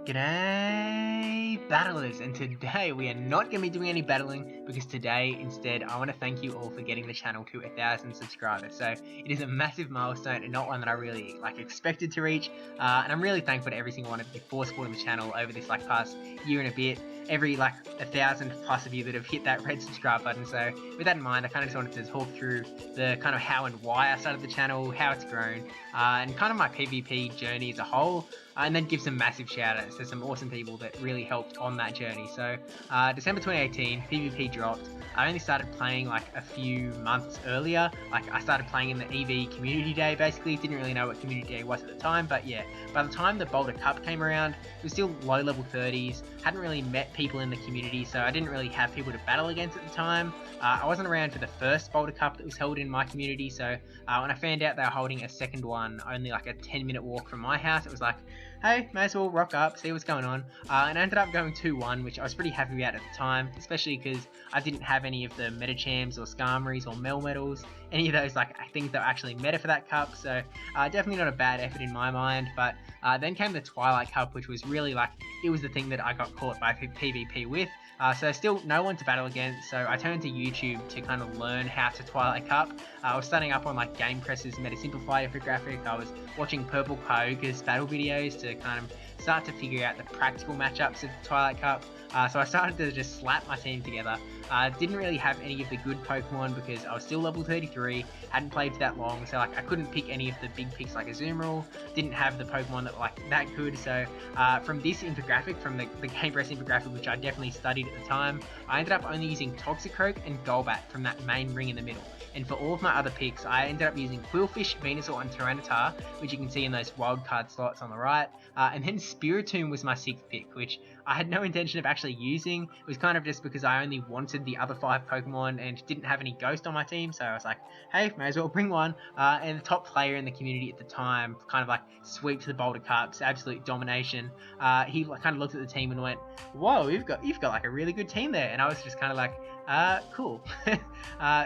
G'day battlers, and today we are not going to be doing any battling because today instead I want to thank you all for getting the channel to 1,000 subscribers. So it is a massive milestone and not one that I really expected to reach, and I'm really thankful to every single one of you for supporting the channel over this past year and a bit. Every 1,000 plus of you that have hit that red subscribe button. So with that in mind, I kind of just wanted to talk through the kind of how and why I started the channel, how it's grown, and kind of my PvP journey as a whole, and then give some massive shout outs to some awesome people that really helped on that journey. So December 2018, PvP dropped. I only started playing a few months earlier. I started playing in the EV community day basically. Didn't really know what community day was at the time, but yeah, by the time the Boulder Cup came around, it was still low level 30s. Hadn't really met people in the community, so I didn't really have people to battle against at the time. I wasn't around for the first Boulder Cup that was held in my community, so when I found out they were holding a second one only a 10-minute walk from my house, it was like, hey, may as well rock up, see what's going on. And I ended up going 2-1, which I was pretty happy about at the time, especially because I didn't have any of the meta champs or Skarmories or Mel medals, any of those things that were actually meta for that cup, so definitely not a bad effort in my mind. But then came the Twilight Cup, which was really it was the thing that I got caught by PvP with. So still no one to battle against, so I turned to YouTube to kind of learn how to Twilight Cup. I was starting up on Game Press's Meta Simplified infographic. I was watching Purple Kyogre's battle videos to kind of start to figure out the practical matchups of Twilight Cup. So I started to just slap my team together. Didn't really have any of the good Pokemon because I was still level 33, hadn't played for that long, so I couldn't pick any of the big picks like Azumarill, didn't have the Pokemon that were that good. So from this infographic, from the Game Press infographic, which I definitely studied at the time, I ended up only using Toxicroak and Golbat from that main ring in the middle. And for all of my other picks, I ended up using Quillfish, Venusaur, and Tyranitar, which you can see in those wildcard slots on the right. And then Spiritomb was my 6th pick, which I had no intention of actually using. It was kind of just because I only wanted the other 5 Pokemon and didn't have any Ghost on my team, so I was like, hey, may as well bring one. And the top player in the community at the time kind of sweeps the Boulder Cups, absolute domination. He kind of looked at the team and went, whoa, you've got a really good team there. And I was just kind of cool.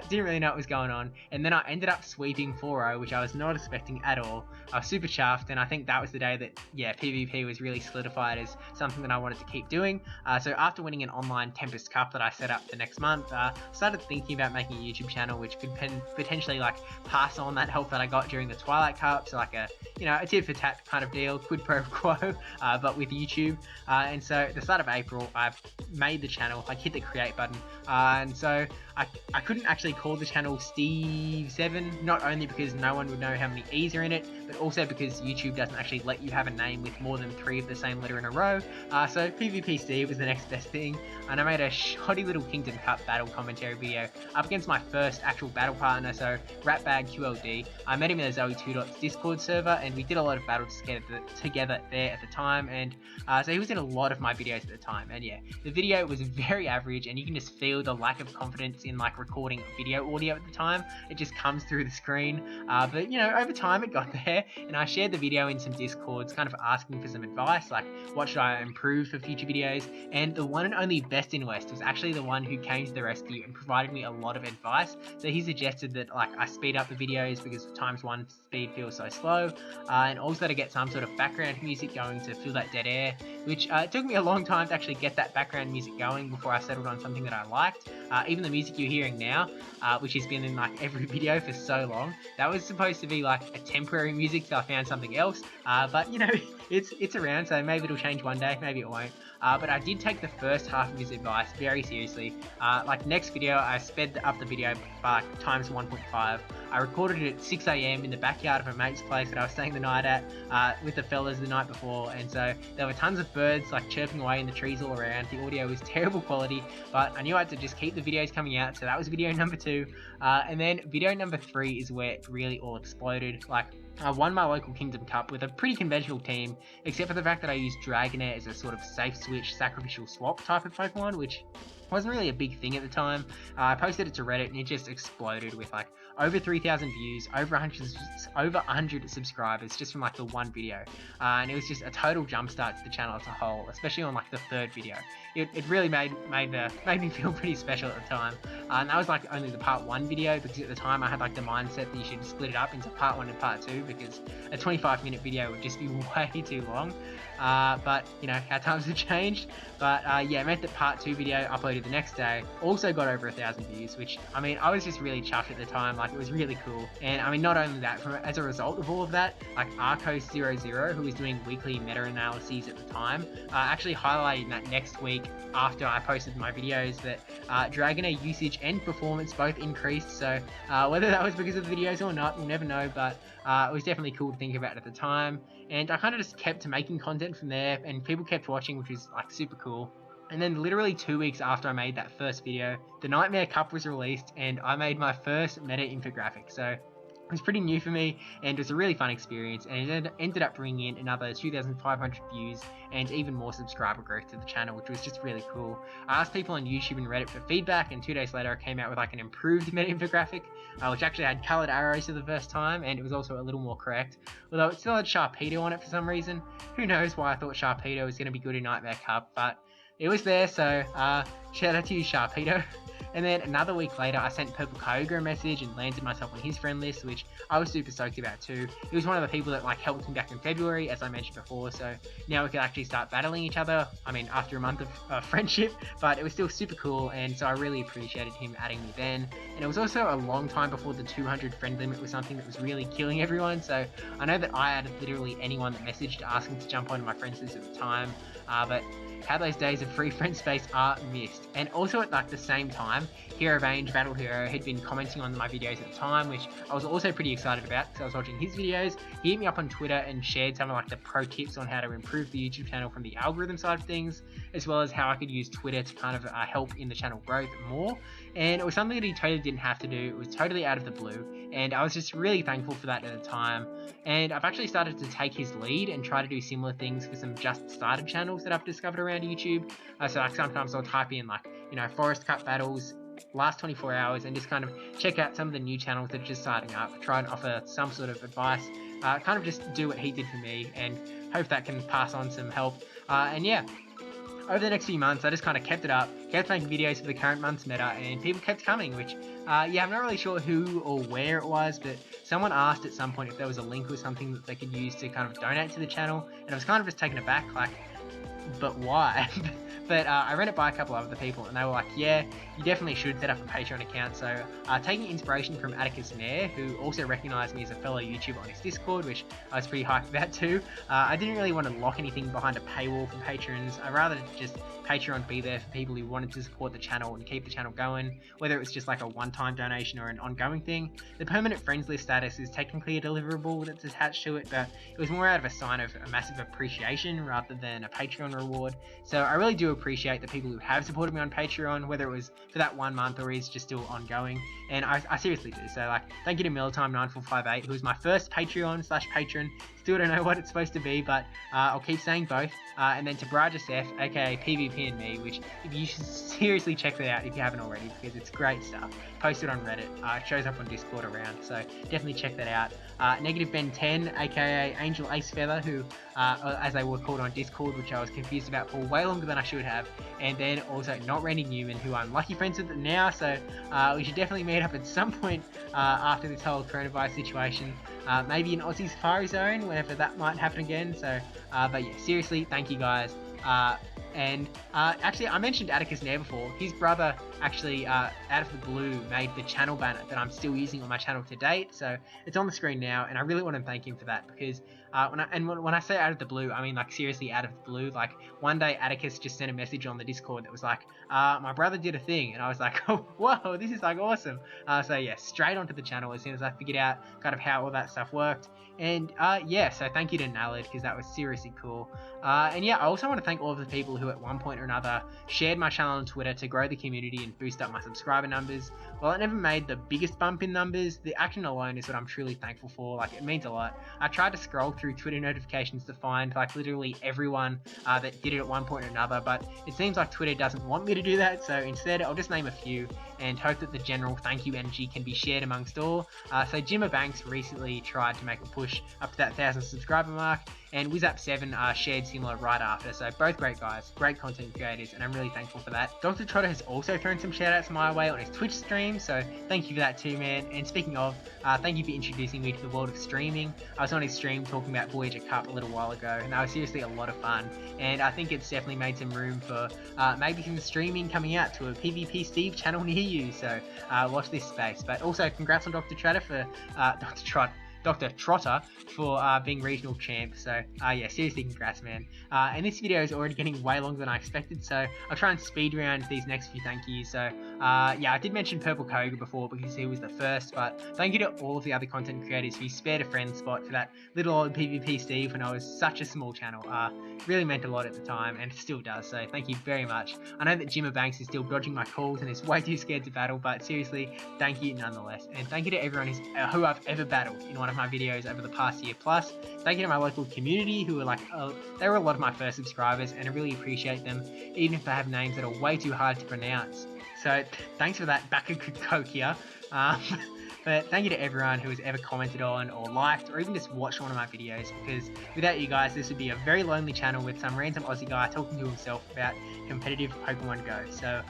Didn't really know what was going on, and then I ended up sweeping 4-0, which I was not expecting at all. I was super chuffed, and I think that was the day that, yeah, PvP was really solidified as something that I wanted to keep doing. So after winning an online Tempest Cup that I set up for next month, started thinking about making a YouTube channel which could potentially pass on that help that I got during the Twilight Cup, so a tit for tat kind of deal, quid pro quo, but with YouTube. And so at the start of April, I've made the channel, hit the create button, and so I couldn't actually call the channel Steve7, not only because no one would know how many E's are in it, but also because YouTube doesn't actually let you have a name with more than 3 of the same letter in a row. So PvP Steve was the next best thing, and I made a shoddy little Kingdom Cup battle commentary video up against my first actual battle partner, so Ratbag QLD. I met him in the Zoe2Dots Discord server, and we did a lot of battles together there at the time, and so he was in a lot of my videos at the time, and yeah, the video was very average, and you can just feel the lack of confidence in recording video audio at the time. It just comes through the screen, but over time it got there, and I shared the video in some Discords kind of asking for some advice, what should I improve for future videos, and the one and only Best in West was actually the one who came to the rescue and provided me a lot of advice. So he suggested that I speed up the videos because ×1 speed feels so slow, and also to get some sort of background music going to fill that dead air, which it took me a long time to actually get that background music going before I settled on something that I liked. Even the music you're hearing now, which has been in every video for so long, that was supposed to be a temporary music till I found something else, but it's around, so maybe it'll change one day, maybe it won't. But I did take the first half of his advice very seriously. Next video, I sped up the video by ×1.5. I recorded it at 6 AM in the backyard of a mate's place that I was staying the night at with the fellas the night before, and so there were tons of birds chirping away in the trees all around. The audio was terrible quality, but I knew I had to just keep the videos coming out, so that was video number 2. And then video number 3 is where it really all exploded. I won my local Kingdom Cup with a pretty conventional team, except for the fact that I used Dragonair as a sort of safe switch, sacrificial swap type of Pokemon, which wasn't really a big thing at the time. I posted it to Reddit and it just exploded with over 3,000 views, over 100 subscribers just from like the one video, and it was just a total jumpstart to the channel as a whole, especially on like the third video. It really made me feel pretty special at the time, and that was like only the part 1 video, because at the time I had like the mindset that you should split it up into part 1 and part 2, because a 25-minute video would just be way too long. But you know how times have changed. But yeah, it meant that part 2 video uploaded the next day also got over 1,000 views, which I mean I was just really chuffed at the time. Like, it was really cool. And I mean, not only that, as a result of all of that, like Arcos00, who was doing weekly meta-analyses at the time, actually highlighting that next week after I posted my videos that Dragonair usage and performance both increased. So whether that was because of the videos or not, we'll never know, but it was definitely cool to think about at the time. And I kind of just kept making content from there, and people kept watching, which was like super cool. And then literally 2 weeks after I made that first video, the Nightmare Cup was released, and I made my first meta infographic. So it was pretty new for me, and it was a really fun experience, and it ended up bringing in another 2,500 views and even more subscriber growth to the channel, which was just really cool. I asked people on YouTube and Reddit for feedback, and 2 days later I came out with like an improved meta infographic, which actually had coloured arrows for the first time, and it was also a little more correct, although it still had Sharpedo on it for some reason. Who knows why I thought Sharpedo was going to be good in Nightmare Cup, but it was there, so shout out to you, Sharpedo. And then another week later, I sent Purple Kyogre a message and landed myself on his friend list, which I was super stoked about too. He was one of the people that like helped me back in February, as I mentioned before, so now we could actually start battling each other. I mean, after a month of friendship, but it was still super cool, and so I really appreciated him adding me then. And it was also a long time before the 200 friend limit was something that was really killing everyone, so I know that I added literally anyone that messaged asking to jump onto my friends list at the time, but how those days of free friend space are missed. And also at like the same time, Hero Range Battle Hero had been commenting on my videos at the time, which I was also pretty excited about because I was watching his videos. He hit me up on Twitter and shared some of like the pro tips on how to improve the YouTube channel from the algorithm side of things, as well as how I could use Twitter to kind of help in the channel growth more. And it was something that he totally didn't have to do. It was totally out of the blue, and I was just really thankful for that at the time. And I've actually started to take his lead and try to do similar things for some just started channels that I've discovered around YouTube. So like sometimes I'll type in like, you know, Forest Cup battles last 24 hours and just kind of check out some of the new channels that are just starting up, try and offer some sort of advice, kind of just do what he did for me, and hope that can pass on some help. And yeah, over the next few months, I just kind of kept it up, kept making videos for the current month's meta, and people kept coming, which, yeah, I'm not really sure who or where it was, but someone asked at some point if there was a link or something that they could use to kind of donate to the channel, and I was kind of just taken aback, like, but why? But I ran it by a couple of other people, and they were like, yeah, you definitely should set up a Patreon account. So taking inspiration from Atticus Nair, who also recognised me as a fellow YouTuber on his Discord, which I was pretty hyped about too, I didn't really want to lock anything behind a paywall for patrons. I'd rather just Patreon be there for people who wanted to support the channel and keep the channel going, whether it was just like a one-time donation or an ongoing thing. The permanent friends list status is technically a deliverable that's attached to it, but it was more out of a sign of a massive appreciation rather than a Patreon reward. So I really do appreciate the people who have supported me on Patreon, whether it was for that 1 month or is just still ongoing, and I seriously do. So like, thank you to Miltime9458, who was my first Patreon/patron. Still don't know what it's supposed to be, but I'll keep saying both. And then to brajSF, aka PvP and me, which you should seriously check that out if you haven't already, because it's great stuff. Posted on Reddit, it shows up on Discord around, so definitely check that out. NegativeBen10, aka Angel Ace Feather, who, as they were called on Discord, which I was confused about for way longer than I should have. And then also NotRandyN3wman, who I'm lucky friends with now, so we should definitely meet up at some point after this whole coronavirus situation. Maybe in Aussie Safari Zone, whenever that might happen again. So, but yeah, seriously, thank you guys. And actually, I mentioned Atticus Nair before. His brother actually, out of the blue, made the channel banner that I'm still using on my channel to date. So it's on the screen now, and I really want to thank him for that, because when I say out of the blue, I mean like seriously out of the blue. Like one day, Atticus just sent a message on the Discord that was like, "My brother did a thing," and I was like, "Oh, whoa, this is like awesome." So yeah, straight onto the channel as soon as I figured out kind of how all that stuff worked. And yeah, so thank you to Nallard, because that was seriously cool. And yeah, I also want to thank all of the people who who at one point or another shared my channel on Twitter to grow the community and boost up my subscriber numbers. While it never made the biggest bump in numbers, the action alone is what I'm truly thankful for. Like, it means a lot. I tried to scroll through Twitter notifications to find like literally everyone that did it at one point or another, but it seems like Twitter doesn't want me to do that, so instead I'll just name a few and hope that the general thank you energy can be shared amongst all. So Jimmer Banks recently tried to make a push up to that 1,000 subscriber mark, and WizApp7 shared similar right after. So both great guys, great content creators, and I'm really thankful for that. Dr. Trotter has also thrown some shoutouts my way on his Twitch stream, so thank you for that too, man. And speaking of, thank you for introducing me to the world of streaming. I was on his stream talking about Voyager Cup a little while ago, and that was seriously a lot of fun. And I think it's definitely made some room for maybe some streaming coming out to a PvP Steve channel near you. So watch this space. But also congrats on Dr. Trotter for Dr. Trotter for being regional champ. So yeah, seriously congrats, man. And this video is already getting way longer than I expected, so I'll try and speed around these next few thank yous. So yeah, I did mention Purple Koga before because he was the first, but thank you to all of the other content creators who spared a friend spot for that little old PvP Steve when I was such a small channel. Really meant a lot at the time, and it still does, so thank you very much. I know that Jimmer Banks is still dodging my calls and is way too scared to battle, but seriously, thank you nonetheless. And thank you to everyone who I've ever battled in one of my videos over the past year plus. Thank you to my local community who were like, they were a lot of my first subscribers, and I really appreciate them, even if they have names that are way too hard to pronounce. So thanks for that, Bakakukokia. But thank you to everyone who has ever commented on or liked or even just watched one of my videos, because without you guys this would be a very lonely channel with some random Aussie guy talking to himself about competitive Pokemon Go. So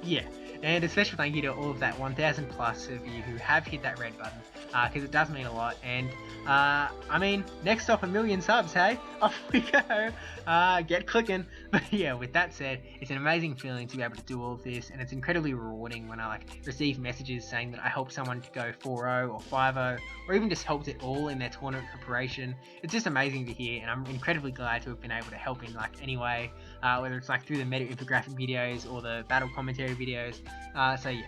yeah, and a special thank you to all of that 1,000 plus of you who have hit that red button, because it does mean a lot. And I mean, next stop 1,000,000 subs, hey? Off we go. Get clicking. But yeah, with that said, it's an amazing feeling to be able to do all of this, and it's incredibly rewarding when I like receive messages saying that I helped someone to go 4-0 or 5-0, or even just helped it all in their tournament preparation. It's just amazing to hear, and I'm incredibly glad to have been able to help in like any way, whether it's like through the meta infographic videos or the battle commentary videos. So yeah,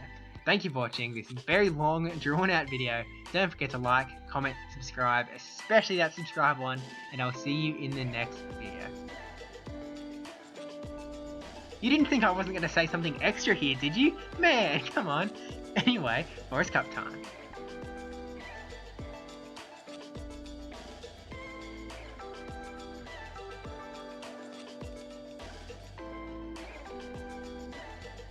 thank you for watching this very long, drawn out video. Don't forget to like, comment, subscribe, especially that subscribe one, and I'll see you in the next video. You didn't think I wasn't going to say something extra here, did you? Man, come on. Anyway, Forest Cup time.